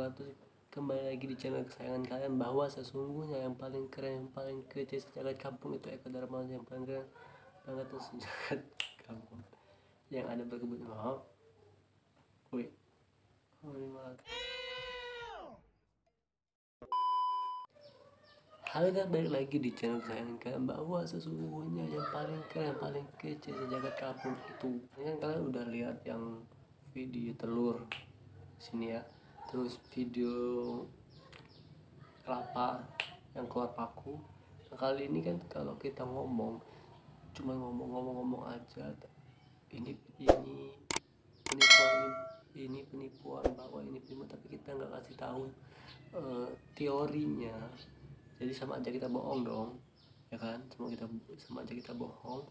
wabarakatuh. Kembali lagi di channel kesayangan kalian, bahwa sesungguhnya yang paling keren, yang paling kece sejagat kampung itu Eko Darmawan, yang paling keren banget sejagat kampung, yang ada berkebun. Halo guys, balik lagi di channel kesayangan kalian, bahwa sesungguhnya yang paling keren, yang paling kece sejagat kampung itu. Ini kan kalian udah lihat yang video telur sini ya, terus video kelapa yang keluar paku. Nah, kali ini kan kalau kita ngomong cuma ngomong aja, ini penipuan, ini penipuan, bahwa ini penipuan, tapi kita nggak kasih tahu teorinya. Jadi sama aja kita bohong dong, ya kan? Sama aja kita bohong.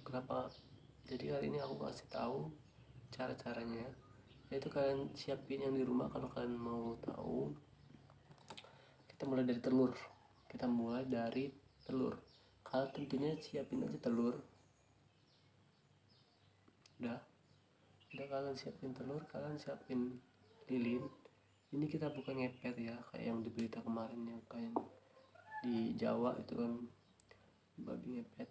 Kenapa? Jadi kali ini aku kasih tahu cara-caranya, yaitu kalian siapin yang di rumah. Kalau kalian mau tahu, kita mulai dari telur. Kalian tentunya siapin aja telur. Udah kalian siapin telur, kalian siapin lilin. Ini kita bukan ngepet ya, kayak yang di berita kemarin, yang kayak di Jawa itu kan babi ngepet.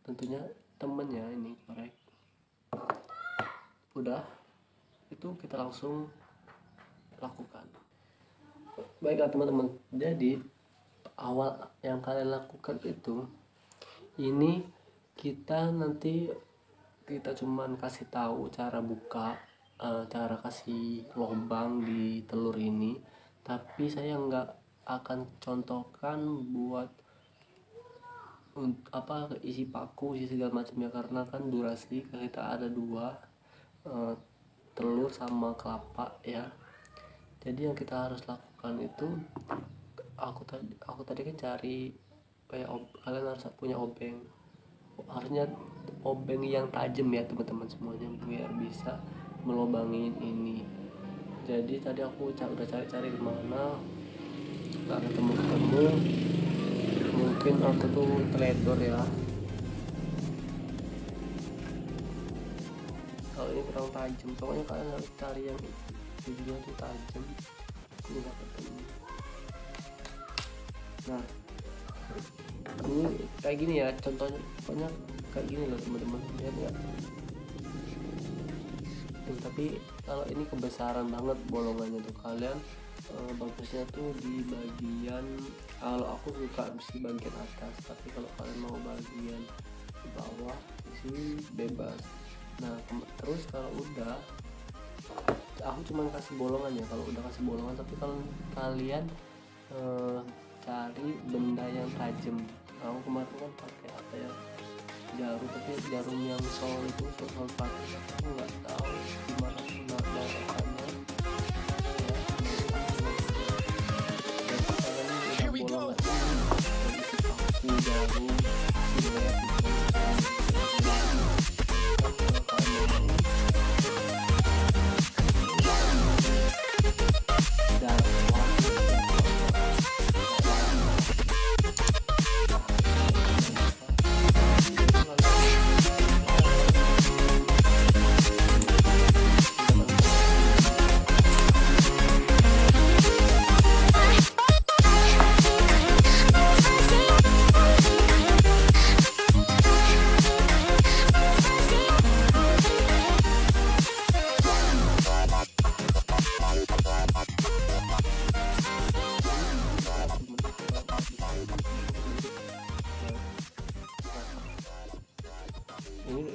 Tentunya temennya ini korek. Udah, itu kita langsung lakukan. Baiklah teman-teman, jadi awal yang kalian lakukan itu, ini kita cuman kasih tahu cara buka, cara kasih lubang di telur ini, tapi saya nggak akan contohkan buat isi paku, isi segala macamnya, karena kan durasi kita ada 2, telur sama kelapa ya. Jadi yang kita harus lakukan itu, aku tadi kan cari kayak kalian harus punya obeng, harusnya obeng yang tajam ya teman-teman semuanya, biar bisa melobangin ini. Jadi tadi aku udah cari di mana, nggak ketemu. Mungkin aku tuh teledor ya, kalau ini kurang tajam. Pokoknya kalian harus cari yang ujungnya tuh tajam. Ini nggak ketemu. Nah, ini kayak gini ya contohnya, pokoknya kayak gini loh teman-teman, lihat nggak? Tapi kalau ini kebesaran banget bolongannya tuh, kalian bagusnya tuh di bagian, kalau aku suka di bagian atas, tapi kalau kalian mau bagian di bawah sini bebas. Nah terus kalau udah, aku cuma kasih bolongannya. Kalau udah kasih bolongan, tapi kalau kalian cari benda yang tajam. Aku kemarin kan pakai apa ya, jarum, tapi jarum yang sol pakai, aku nggak tahu gimana menggunakannya ya. Jadi kalian udah bolong jarum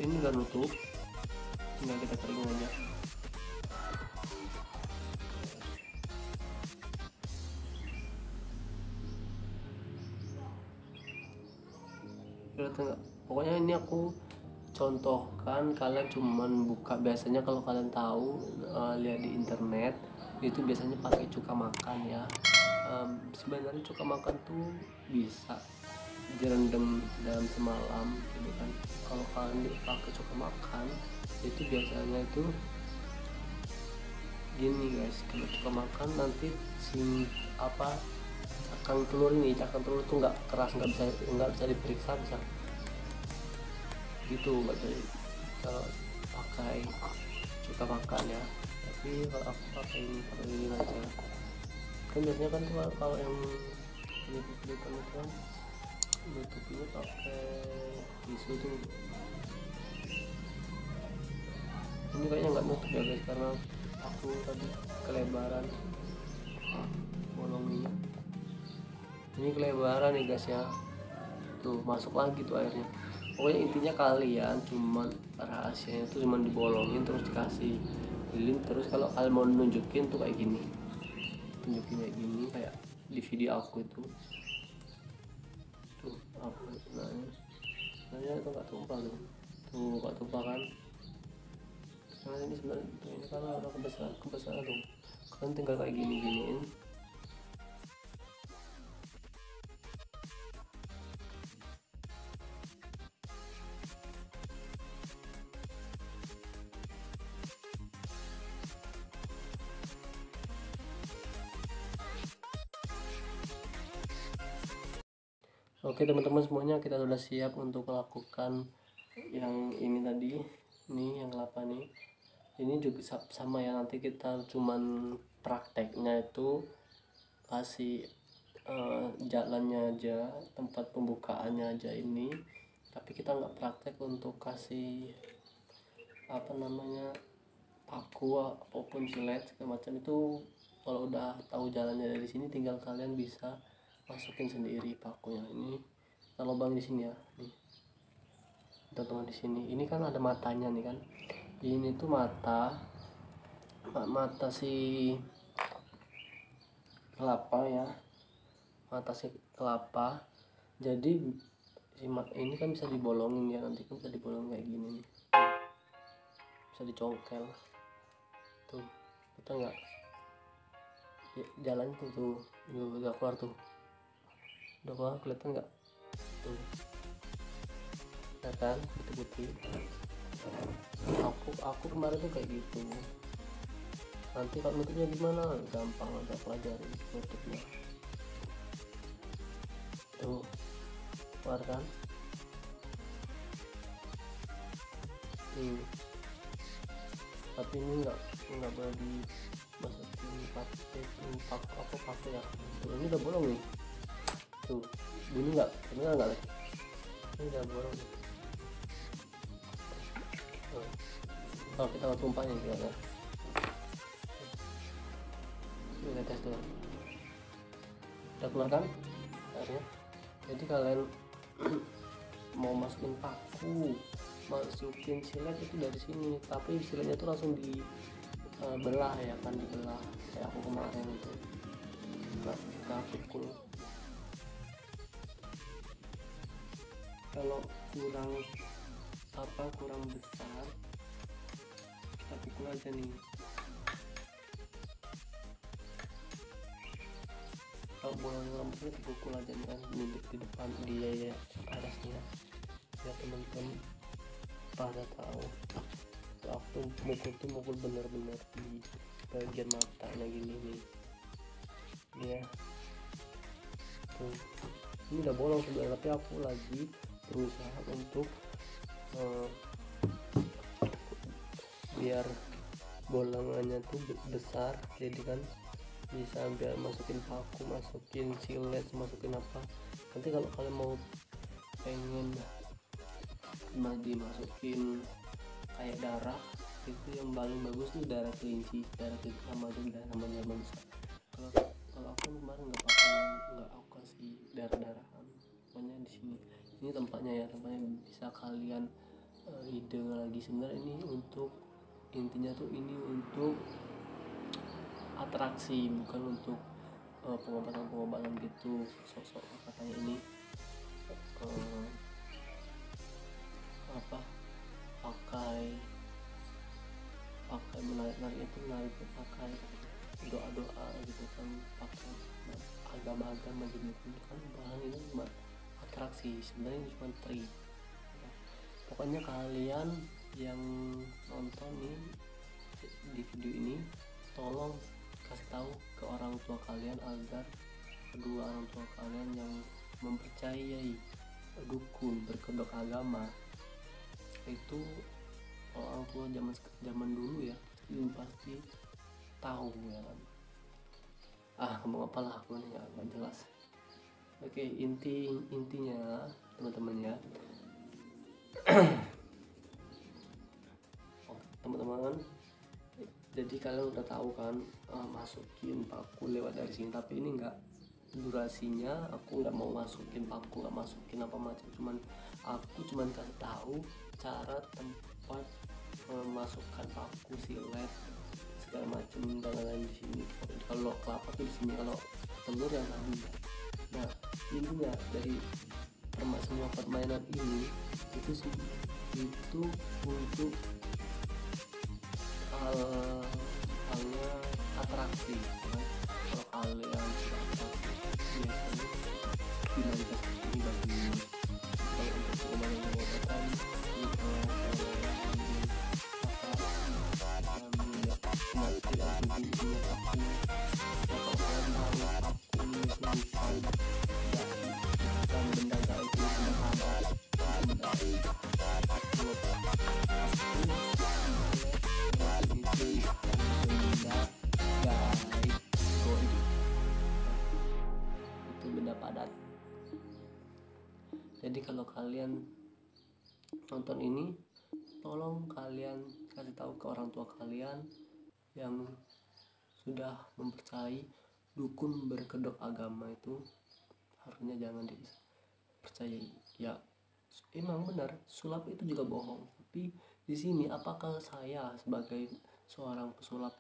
ini udah nutup, tinggal kita keringin aja. Pokoknya ini aku contohkan, kalian cuman buka. Biasanya kalau kalian tahu, lihat di internet itu biasanya pakai cuka makan ya. Sebenarnya cuka makan tuh bisa direndam dalam semalam gitu kan. Kalau kalian pakai cuka makan itu biasanya itu gini guys, kalau cuka makan nanti cakang telur tuh nggak keras, nggak bisa diperiksa, bisa gitu, nggak bisa kalau pakai cuka makan ya. Tapi kalau aku pakai ini aja kan. Biasanya kan tuh kalau yang klip-klipan itu kan nutupinya pakai tisu tuh. Ini kayaknya nggak nutup ya guys, karena aku tadi kelebaran bolongnya. Ini kelebaran nih guys ya, tuh masuk lagi tuh airnya. Pokoknya intinya kalian cuman rahasianya tuh cuman dibolongin terus dikasih lilin. Terus kalau kalian mau nunjukin tuh kayak gini, tunjukin kayak gini kayak di video aku itu tuh. Aku nanya itu nggak tumpah tuh nggak tumpah kan. Nah ini sebenarnya ini karena udah kebesaran tuh, kalian tinggal kayak giniin. Oke teman-teman semuanya, kita sudah siap untuk melakukan yang ini tadi. Ini yang kelapa nih, ini juga sama ya, nanti kita cuman prakteknya itu kasih jalannya aja, tempat pembukaannya aja ini. Tapi kita nggak praktek untuk kasih apa namanya paku apapun silet segala macam itu. Kalau udah tahu jalannya dari sini, tinggal kalian bisa masukin sendiri pakunya. Ini kita lubang di sini ya, nih teman-teman di sini. Ini kan ada matanya nih kan, ini tuh mata si kelapa ya, mata si kelapa. Jadi ini kan bisa dibolongin ya, nanti kan bisa dibolongin kayak gini nih, bisa dicongkel tuh. Kita nggak jalan tuh udah keluar tuh, udah keluar, kelihatan nggak tuh ya kan, putih-putih. Aku kemarin tuh kayak gitu. Nanti kalau nutupnya gimana, gampang aja pelajari nutupnya tuh, keluar kan. Tapi ini nggak boleh dimasukin pakai ya. Tuh, ini udah bolong nih tuh, bunyi nggak, bener nggak lagi, ini udah bolong nih. Kalau kita mau tumpah nih ya, kita tes dulu, udah keluar kan airnya. Jadi kalian mau masukin paku, masukin silet itu dari sini, tapi siletnya itu langsung dibelah ya kan, dibelah kayak aku kemarin itu, nggak pukul. Kalau kurang besar, kita pukul aja nih. Kalau bolongnya rambutnya dipukul aja nih kan, di depan dia ya, atasnya biar teman-teman pada tahu. Aku mukul bener-bener di bagian matanya gini nih ya tuh. Ini udah bolong sebenarnya, tapi aku lagi berusaha untuk biar bolongannya tuh besar, jadi kan bisa biar masukin paku, masukin silet, masukin apa. Nanti kalau kalian mau pengen dimasukin kayak darah, itu yang paling bagus tuh darah kelinci sama darah manusia. Kalau aku kemarin nggak aku kasih darah-darahan, pokoknya di sini. Ini tempatnya ya, tempatnya bisa kalian ide lagi. Sebenarnya ini untuk intinya tuh ini untuk atraksi, bukan untuk pengobatan gitu. Sosok katanya ini pakai menarik itu, pakai doa gitu kan, pakai agama gitu kan. Bahan ini cuma atraksi, sebenarnya ini cuma trik ya. Pokoknya kalian yang nonton nih di video ini, tolong kasih tahu ke orang tua kalian, agar kedua orang tua kalian yang mempercayai dukun, berkedok agama itu. Orang tua zaman dulu ya, itu pasti tahu ya kan. Ngomong apa lah aku nih, nggak jelas. Oke, intinya teman-teman ya. Teman-teman, jadi kalian udah tahu kan, masukin paku lewat dari sini, tapi ini enggak, durasinya aku nggak mau masukin paku, nggak masukin apa macam, aku cuman kasih tahu cara tempat memasukkan paku, silet segala macam dan lain di sini. Kalau kelapa tuh di sini, kalau telur yang tadi. Nah, intinya dari semua permainan ini itu untuk halnya atraksi ya. Kalau kalian suka atraksi, biasanya dinamika seperti ini bagus. Kalau untuk pengobatan benda gaib itu benda padat. Jadi kalau kalian nonton ini, tolong kalian kasih tahu ke orang tua kalian yang sudah mempercayai dukun berkedok agama itu, harusnya jangan dipercayai ya. Emang benar, sulap itu juga bohong. Tapi di sini apakah saya sebagai seorang pesulap,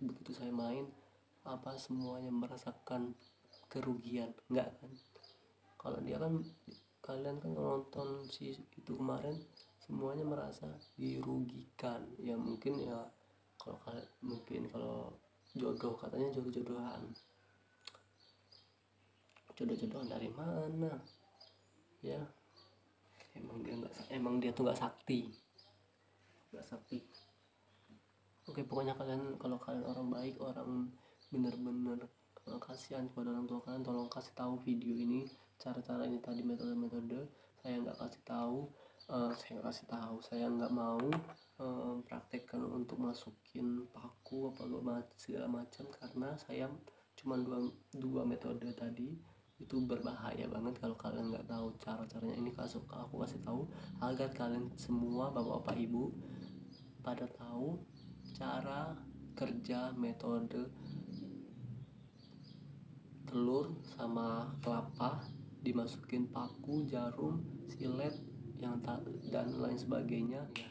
begitu saya main, apa semuanya merasakan kerugian? Enggak kan? Kalau dia kan, kalian kan nonton si itu kemarin, semuanya merasa dirugikan ya. Mungkin ya, kalau kalian mungkin kalau jodoh, katanya jodoh-jodohan dari mana ya. Emang dia tuh nggak sakti. Oke, pokoknya kalian, kalau kalian orang baik, orang bener-bener kasihan kepada orang tua kalian, tolong kasih tahu video ini, cara-cara ini tadi, metode-metode. Saya nggak kasih tahu, saya nggak mau praktekkan untuk masukin paku apa segala macam, karena saya cuma dua metode tadi itu berbahaya banget. Kalau kalian nggak tahu cara-caranya, ini aku kasih tahu agar kalian semua, bapak-bapak, ibu, pada tahu cara kerja metode telur sama kelapa dimasukin paku, jarum, silet dan lain sebagainya ya.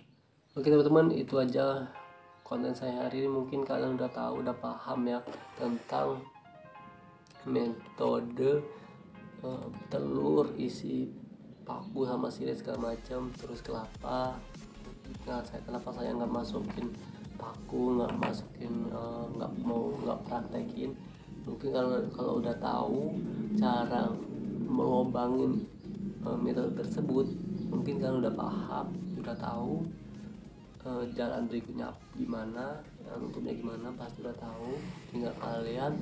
Oke teman-teman, itu aja konten saya hari ini. Mungkin kalian udah tahu, udah paham ya tentang metode telur isi paku sama silet segala macam, terus kelapa. Nah, kenapa saya nggak masukin paku, nggak praktekin. Mungkin kalau udah tahu cara melobangin metode tersebut, mungkin kalian udah paham, udah tahu jalan berikutnya gimana, nutupnya gimana, pasti udah tahu. Tinggal kalian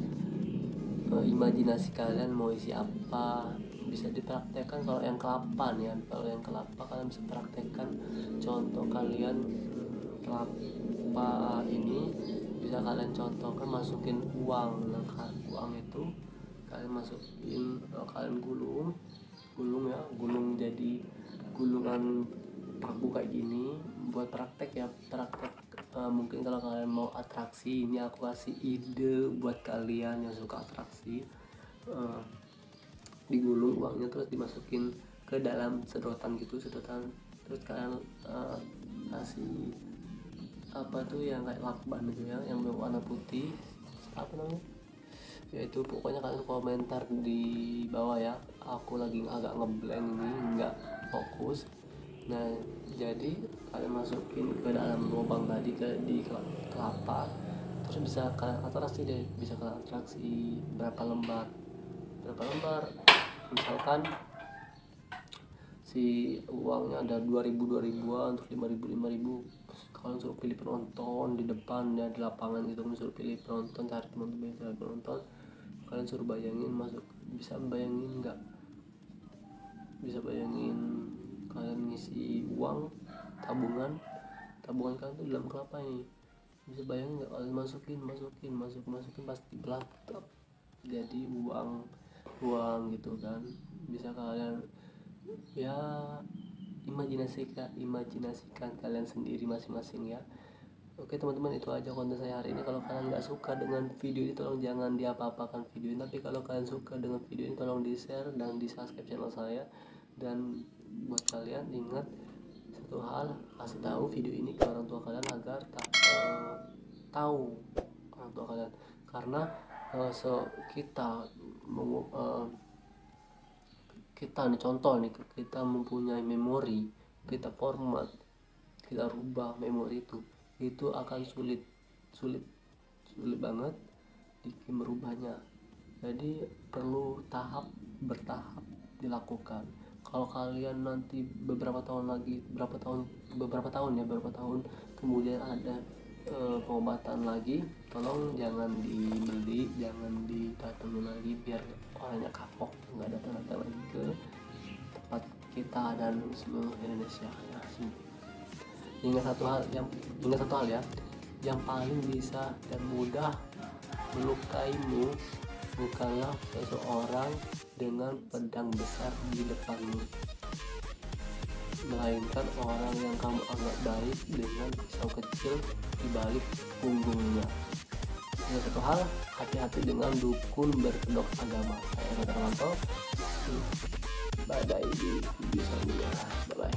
imajinasi kalian mau isi apa, bisa dipraktekkan. Kalau yang kelapa nih ya, kalau yang kelapa kalian bisa praktekkan. Contoh kalian, kelapa ini bisa kalian contohkan masukin uang. Nah, uang itu kalian masukin, kalian gulung ya, gulung jadi gulungan paku kayak gini, buat praktek ya, mungkin kalau kalian mau atraksi, ini aku kasih ide buat kalian yang suka atraksi. Digulung uangnya, terus dimasukin ke dalam sedotan, terus kalian kasih apa tuh yang kayak lakban gitu ya, yang berwarna putih, apa namanya ya itu. Pokoknya kalian komentar di bawah ya, aku lagi agak ngeblank ini, nggak fokus. Nah, jadi kalian masukin ke dalam lubang tadi, di kelapa, terus bisa kalian atraksi deh, bisa kalian atraksi berapa lembar, misalkan si uangnya ada 2000-an, terus 5.000. Kalian suruh pilih penonton di depan ya, di lapangan gitu, suruh pilih penonton, cari teman-teman yang penonton, kalian suruh bayangin masuk. Bisa bayangin nggak? Bisa bayangin kalian ngisi uang tabungan kalian tuh dalam kelapa ini. Bisa bayangin nggak, kalian masukin pasti belakang jadi uang gitu kan. Bisa kalian ya imajinasikan kalian sendiri masing-masing ya. Oke teman-teman, itu aja konten saya hari ini. Kalau kalian nggak suka dengan video ini, tolong jangan diapa-apakan video ini. Tapi kalau kalian suka dengan video ini, tolong di share dan di subscribe channel saya. Dan buat kalian ingat satu hal, kasih tahu video ini ke orang tua kalian agar tahu orang tua kalian. Karena kita nih, contoh nih, kita mempunyai memori, kita format, kita rubah memori itu akan sulit banget merubahnya. Jadi perlu bertahap dilakukan. Kalau kalian nanti beberapa tahun kemudian ada pengobatan lagi, tolong jangan dibeli, jangan didatengin lagi, biar orangnya kapok, nggak datang lagi ke tempat kita dan seluruh Indonesia ya. Ingat satu hal ya, yang paling bisa dan mudah melukaimu bukanlah seseorang dengan pedang besar di depanmu, melainkan orang yang kamu anggap baik dengan pisau kecil di balik punggungnya. Ingat satu hal, hati-hati dengan dukun berkedok agama. Saya Kata Rantau. Bye bye di video selanjutnya. Bye bye.